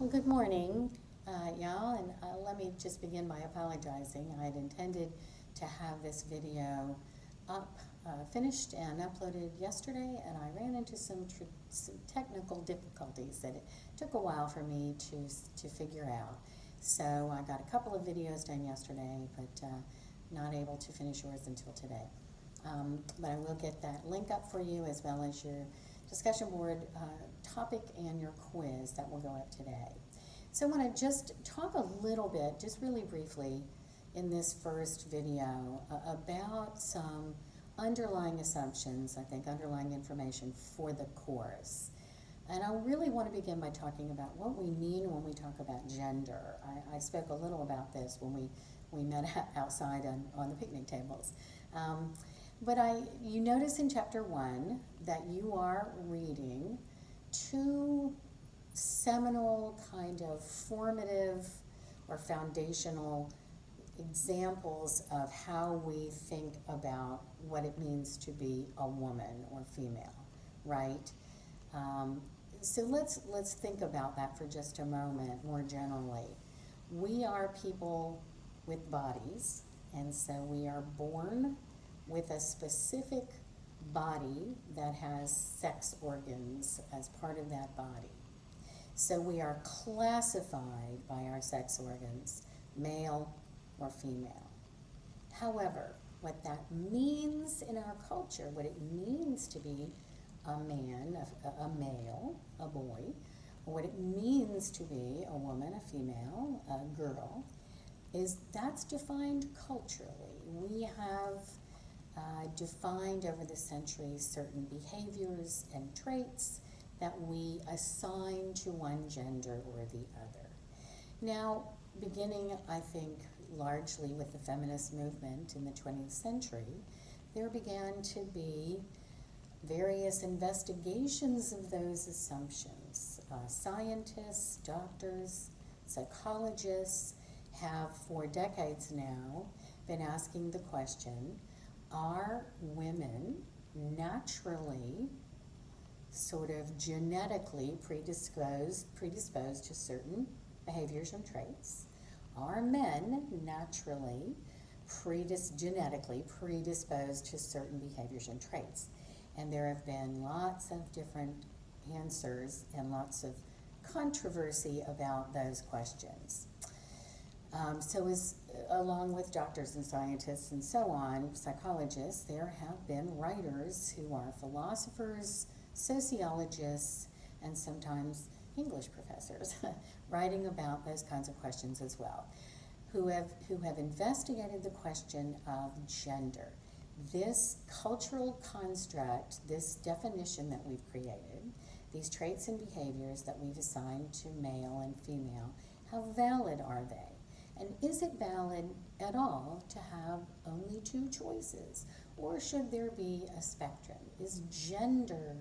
Well, good morning, y'all, and let me just begin by apologizing. I had intended to have this video up, finished and uploaded yesterday, and I ran into some technical difficulties that it took a while for me to figure out. So I got a couple of videos done yesterday, but not able to finish yours until today. But I will get that link up for you, as well as your discussion board topic and your quiz that will go up today. So I want to just talk a little bit, just really briefly, in this first video about some underlying assumptions, I think underlying information for the course. And I really want to begin by talking about what we mean when we talk about gender. I spoke a little about this when we met outside on the picnic tables. But you notice in chapter 1 that you are reading two seminal kind of formative or foundational examples of how we think about what it means to be a woman or female, right? So let's think about that for just a moment more generally. We are people with bodies, and so we are born with a specific body that has sex organs as part of that body. So we are classified by our sex organs, male or female. However, what that means in our culture, what it means to be a man, a male, a boy, or what it means to be a woman, a female, a girl, is that's defined culturally. We have defined over the centuries certain behaviors and traits that we assign to one gender or the other. Now, beginning, I think, largely with the feminist movement in the 20th century, there began to be various investigations of those assumptions. Scientists, doctors, psychologists have for decades now been asking the question, are women naturally sort of genetically predisposed to certain behaviors and traits? Are men naturally genetically predisposed to certain behaviors and traits? And there have been lots of different answers and lots of controversy about those questions. Along with doctors and scientists and so on, psychologists, there have been writers who are philosophers, sociologists, and sometimes English professors writing about those kinds of questions as well, who have investigated the question of gender. This cultural construct, this definition that we've created, these traits and behaviors that we've assigned to male and female, how valid are they? And is it valid at all to have only two choices? Or should there be a spectrum? Is gender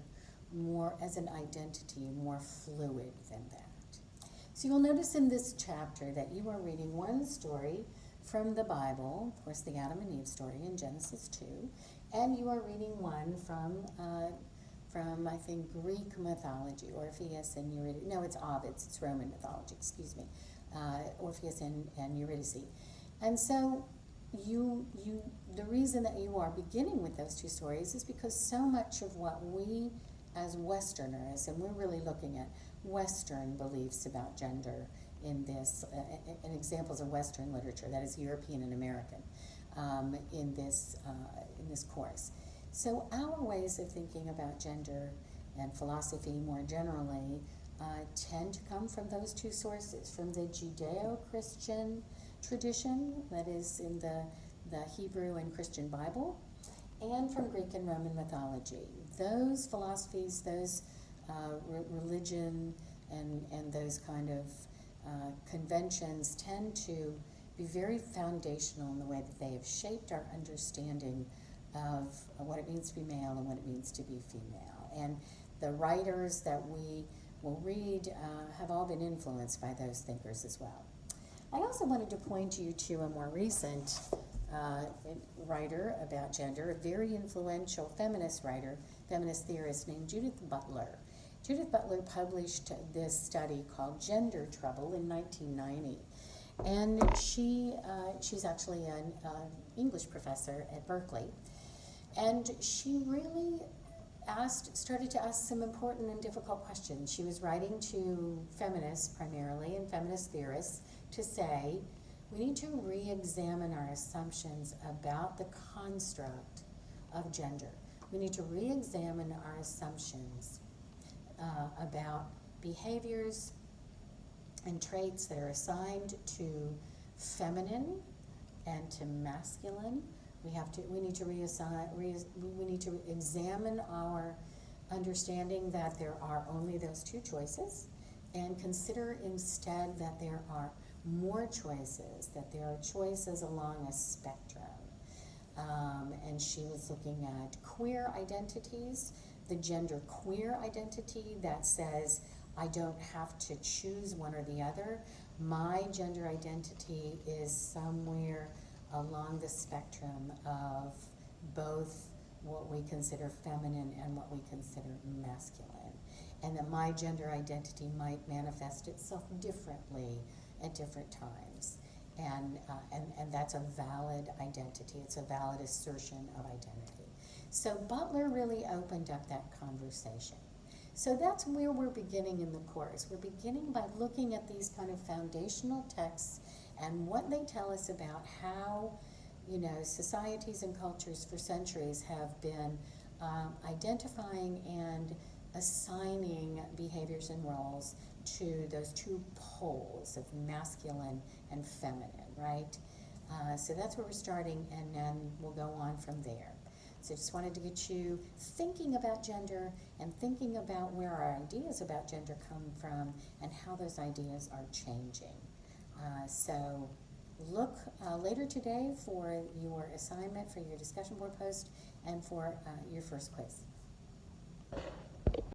more as an identity more fluid than that? So you'll notice in this chapter that you are reading one story from the Bible, of course the Adam and Eve story in Genesis 2, and you are reading one from I think Greek mythology, Orpheus and Eurydice. No, it's Ovid's, it's Roman mythology, excuse me. Orpheus and Eurydice. And so the reason that you are beginning with those two stories is because so much of what we as Westerners, and we're really looking at Western beliefs about gender in this, and examples of Western literature, that is European and American, in this course. So our ways of thinking about gender and philosophy more generally tend to come from those two sources, from the Judeo-Christian tradition, that is in the Hebrew and Christian Bible, and from Greek and Roman mythology. Those philosophies, those religion and those kind of conventions tend to be very foundational in the way that they have shaped our understanding of what it means to be male and what it means to be female. And the writers that we will read have all been influenced by those thinkers as well. I also wanted to point you to a more recent writer about gender, a very influential feminist writer, feminist theorist named Judith Butler. Judith Butler published this study called Gender Trouble in 1990. And she's actually an English professor at Berkeley. And she really started to ask some important and difficult questions. She was writing to feminists primarily and feminist theorists to say, we need to re-examine our assumptions about the construct of gender. We need to re-examine our assumptions about behaviors and traits that are assigned to feminine and to masculine. We need to examine our understanding that there are only those two choices, and consider instead that there are more choices, that there are choices along a spectrum. And she was looking at queer identities, the gender queer identity that says, I don't have to choose one or the other. My gender identity is somewhere along the spectrum of both what we consider feminine and what we consider masculine. And that my gender identity might manifest itself differently at different times. And that's a valid identity. It's a valid assertion of identity. So Butler really opened up that conversation. So that's where we're beginning in the course. We're beginning by looking at these kind of foundational texts and what they tell us about how, societies and cultures for centuries have been identifying and assigning behaviors and roles to those two poles of masculine and feminine, right? So that's where we're starting, and then we'll go on from there. So I just wanted to get you thinking about gender and thinking about where our ideas about gender come from and how those ideas are changing. So look later today for your assignment, for your discussion board post, and for your first quiz.